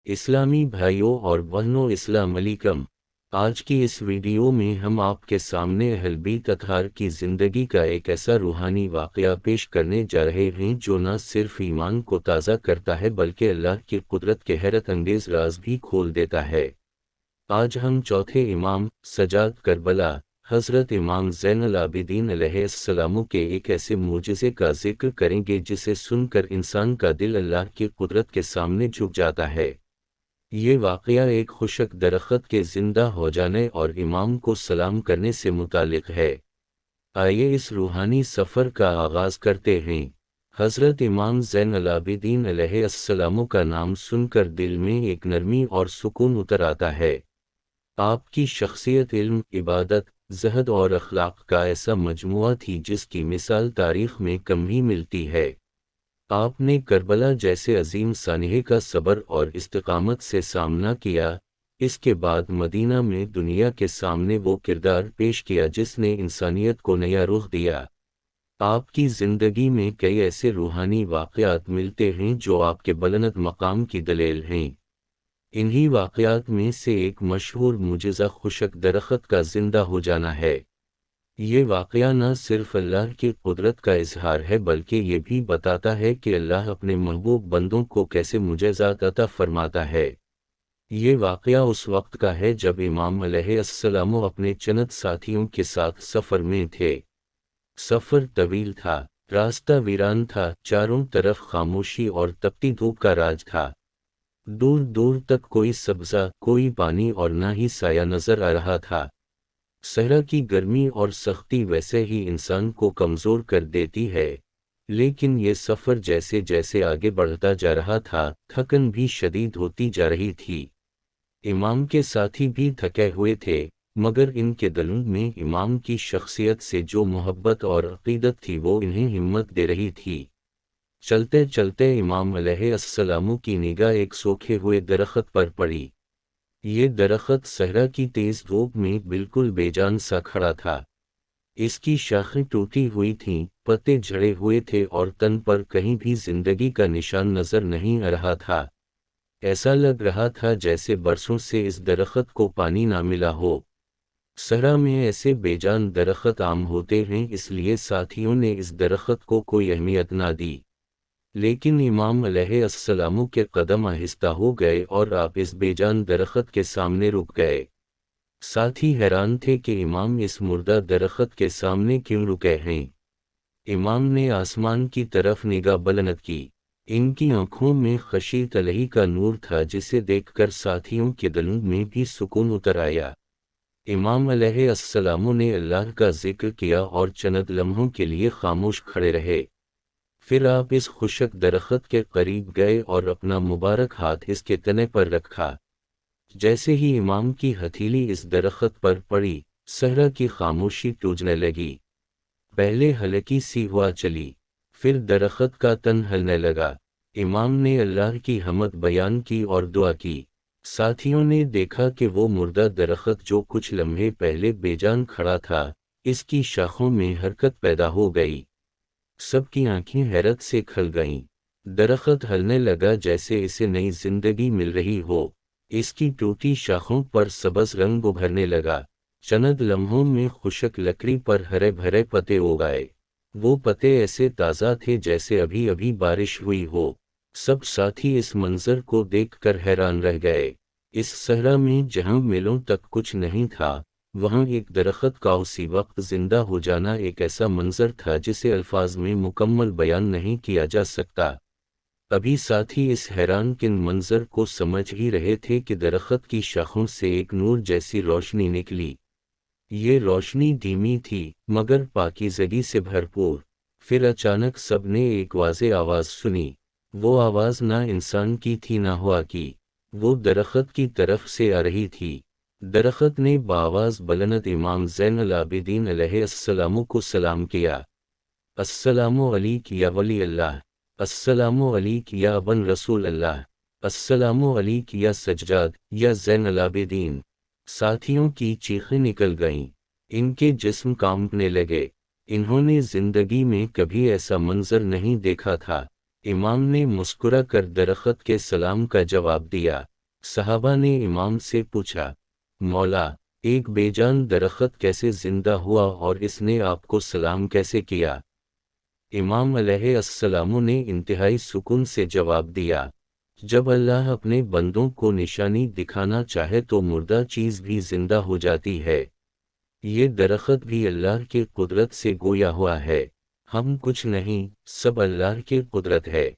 اسلامی بھائیوں اور بہنوں، السلام علیکم۔ آج کی اس ویڈیو میں ہم آپ کے سامنے اہل بیت اطہار کی زندگی کا ایک ایسا روحانی واقعہ پیش کرنے جا رہے ہیں جو نہ صرف ایمان کو تازہ کرتا ہے بلکہ اللہ کی قدرت کے حیرت انگیز راز بھی کھول دیتا ہے۔ آج ہم چوتھے امام سجاد کربلا حضرت امام زین العابدین علیہ السلام کے ایک ایسے معجزے کا ذکر کریں گے جسے سن کر انسان کا دل اللہ کی قدرت کے سامنے جھک جاتا ہے۔ یہ واقعہ ایک خشک درخت کے زندہ ہو جانے اور امام کو سلام کرنے سے متعلق ہے۔ آئیے اس روحانی سفر کا آغاز کرتے ہیں۔ حضرت امام زین العابدین علیہ السلام کا نام سن کر دل میں ایک نرمی اور سکون اتر آتا ہے۔ آپ کی شخصیت علم، عبادت، زہد اور اخلاق کا ایسا مجموعہ تھی جس کی مثال تاریخ میں کم ہی ملتی ہے۔ آپ نے کربلا جیسے عظیم سانحے کا صبر اور استقامت سے سامنا کیا، اس کے بعد مدینہ میں دنیا کے سامنے وہ کردار پیش کیا جس نے انسانیت کو نیا رخ دیا۔ آپ کی زندگی میں کئی ایسے روحانی واقعات ملتے ہیں جو آپ کے بلند مقام کی دلیل ہیں۔ انہی واقعات میں سے ایک مشہور معجزہ خشک درخت کا زندہ ہو جانا ہے۔ یہ واقعہ نہ صرف اللہ کی قدرت کا اظہار ہے بلکہ یہ بھی بتاتا ہے کہ اللہ اپنے محبوب بندوں کو کیسے معجزات عطا فرماتا ہے۔ یہ واقعہ اس وقت کا ہے جب امام علیہ السلام اپنے چند ساتھیوں کے ساتھ سفر میں تھے۔ سفر طویل تھا، راستہ ویران تھا، چاروں طرف خاموشی اور تپتی دھوپ کا راج تھا۔ دور دور تک کوئی سبزہ، کوئی پانی اور نہ ہی سایہ نظر آ رہا تھا۔ صحرا کی گرمی اور سختی ویسے ہی انسان کو کمزور کر دیتی ہے، لیکن یہ سفر جیسے جیسے آگے بڑھتا جا رہا تھا، تھکن بھی شدید ہوتی جا رہی تھی۔ امام کے ساتھی بھی تھکے ہوئے تھے، مگر ان کے دلوں میں امام کی شخصیت سے جو محبت اور عقیدت تھی وہ انہیں ہمت دے رہی تھی۔ چلتے چلتے امام علیہ السلام کی نگاہ ایک سوکھے ہوئے درخت پر پڑی۔ یہ درخت صحرا کی تیز دھوپ میں بالکل بے جان سا کھڑا تھا۔ اس کی شاخیں ٹوٹی ہوئی تھیں، پتے جھڑے ہوئے تھے اور تن پر کہیں بھی زندگی کا نشان نظر نہیں آ رہا تھا۔ ایسا لگ رہا تھا جیسے برسوں سے اس درخت کو پانی نہ ملا ہو۔ صحرا میں ایسے بے جان درخت عام ہوتے ہیں، اس لیے ساتھیوں نے اس درخت کو کوئی اہمیت نہ دی۔ لیکن امام علیہ السلام کے قدم آہستہ ہو گئے اور آپ اس بے جان درخت کے سامنے رک گئے۔ ساتھی حیران تھے کہ امام اس مردہ درخت کے سامنے کیوں رکے ہیں۔ امام نے آسمان کی طرف نگاہ بلند کی۔ ان کی آنکھوں میں خشیت الہی کا نور تھا جسے دیکھ کر ساتھیوں کے دلوں میں بھی سکون اتر آیا۔ امام علیہ السلام نے اللہ کا ذکر کیا اور چند لمحوں کے لیے خاموش کھڑے رہے۔ پھر آپ اس خشک درخت کے قریب گئے اور اپنا مبارک ہاتھ اس کے تنے پر رکھا۔ جیسے ہی امام کی ہتھیلی اس درخت پر پڑی، صحرا کی خاموشی ٹوٹنے لگی۔ پہلے ہلکی سی ہوا چلی، پھر درخت کا تن ہلنے لگا۔ امام نے اللہ کی حمد بیان کی اور دعا کی۔ ساتھیوں نے دیکھا کہ وہ مردہ درخت جو کچھ لمحے پہلے بے جان کھڑا تھا، اس کی شاخوں میں حرکت پیدا ہو گئی۔ سب کی آنکھیں حیرت سے کھل گئیں۔ درخت ہلنے لگا جیسے اسے نئی زندگی مل رہی ہو۔ اس کی ٹوٹی شاخوں پر سبز رنگ ابھرنے لگا۔ چند لمحوں میں خشک لکڑی پر ہرے بھرے پتے اگ آئے۔ وہ پتے ایسے تازہ تھے جیسے ابھی ابھی بارش ہوئی ہو۔ سب ساتھی اس منظر کو دیکھ کر حیران رہ گئے۔ اس صحرا میں جہاں میلوں تک کچھ نہیں تھا، وہاں ایک درخت کا اسی وقت زندہ ہو جانا ایک ایسا منظر تھا جسے الفاظ میں مکمل بیان نہیں کیا جا سکتا۔ ابھی ساتھی اس حیران کن منظر کو سمجھ ہی رہے تھے کہ درخت کی شاخوں سے ایک نور جیسی روشنی نکلی۔ یہ روشنی دھیمی تھی مگر پاکیزگی سے بھرپور۔ پھر اچانک سب نے ایک واضح آواز سنی۔ وہ آواز نہ انسان کی تھی نہ ہوا کی، وہ درخت کی طرف سے آ رہی تھی۔ درخت نے بآواز بلند امام زین العابدین علیہ السلام کو سلام کیا۔ السلام علیک یا ولی اللہ، السلام علیک یا ابن رسول اللہ، السلام علیک یا سجاد یا زین العابدین۔ ساتھیوں کی چیخیں نکل گئیں، ان کے جسم کانپنے لگے۔ انہوں نے زندگی میں کبھی ایسا منظر نہیں دیکھا تھا۔ امام نے مسکرا کر درخت کے سلام کا جواب دیا۔ صحابہ نے امام سے پوچھا، مولا، ایک بے جان درخت کیسے زندہ ہوا اور اس نے آپ کو سلام کیسے کیا؟ امام علیہ السلام نے انتہائی سکون سے جواب دیا، جب اللہ اپنے بندوں کو نشانی دکھانا چاہے تو مردہ چیز بھی زندہ ہو جاتی ہے۔ یہ درخت بھی اللہ کی قدرت سے گویا ہوا ہے، ہم کچھ نہیں، سب اللہ کی قدرت ہے۔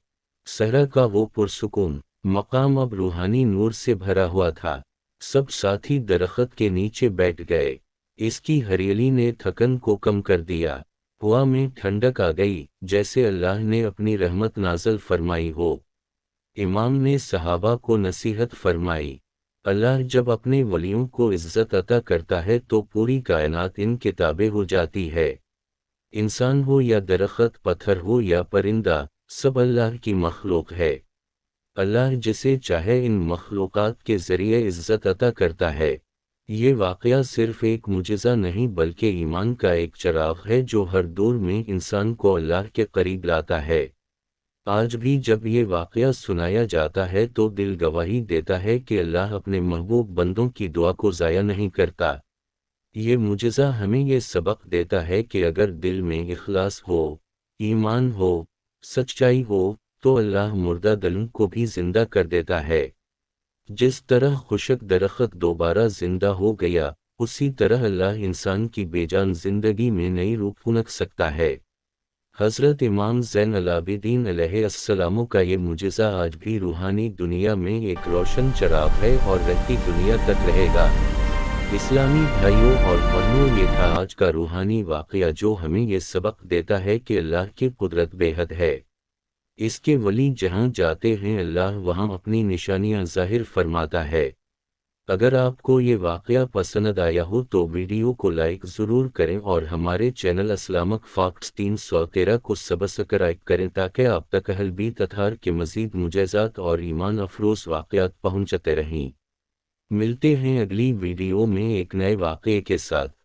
صحرا کا وہ پرسکون مقام اب روحانی نور سے بھرا ہوا تھا، سب ساتھی درخت کے نیچے بیٹھ گئے، اس کی ہریالی نے تھکن کو کم کر دیا، ہوا میں ٹھنڈک آ گئی جیسے اللہ نے اپنی رحمت نازل فرمائی ہو۔ امام نے صحابہ کو نصیحت فرمائی، اللہ جب اپنے ولیوں کو عزت عطا کرتا ہے تو پوری کائنات ان کے تابع ہو جاتی ہے، انسان ہو یا درخت، پتھر ہو یا پرندہ، سب اللہ کی مخلوق ہے۔ اللہ جسے چاہے ان مخلوقات کے ذریعے عزت عطا کرتا ہے۔ یہ واقعہ صرف ایک معجزہ نہیں بلکہ ایمان کا ایک چراغ ہے جو ہر دور میں انسان کو اللہ کے قریب لاتا ہے۔ آج بھی جب یہ واقعہ سنایا جاتا ہے تو دل گواہی دیتا ہے کہ اللہ اپنے محبوب بندوں کی دعا کو ضائع نہیں کرتا۔ یہ معجزہ ہمیں یہ سبق دیتا ہے کہ اگر دل میں اخلاص ہو، ایمان ہو، سچائی ہو، تو اللہ مردہ دلوں کو بھی زندہ کر دیتا ہے۔ جس طرح خشک درخت دوبارہ زندہ ہو گیا، اسی طرح اللہ انسان کی بے جان زندگی میں نئی روح پھونک سکتا ہے۔ حضرت امام زین العابدین علیہ السلام کا یہ معجزہ آج بھی روحانی دنیا میں ایک روشن چراغ ہے اور رہتی دنیا تک رہے گا۔ اسلامی بھائیوں اور بہنوں، یہ تھا آج کا روحانی واقعہ جو ہمیں یہ سبق دیتا ہے کہ اللہ کی قدرت بے حد ہے۔ اس کے ولی جہاں جاتے ہیں اللہ وہاں اپنی نشانیاں ظاہر فرماتا ہے۔ اگر آپ کو یہ واقعہ پسند آیا ہو تو ویڈیو کو لائک ضرور کریں اور ہمارے چینل اسلامک فیکٹس 313 کو سبسکرائب کریں تاکہ آپ تک اہل بیت اطہار کے مزید معجزات اور ایمان افروز واقعات پہنچتے رہیں۔ ملتے ہیں اگلی ویڈیو میں ایک نئے واقعے کے ساتھ۔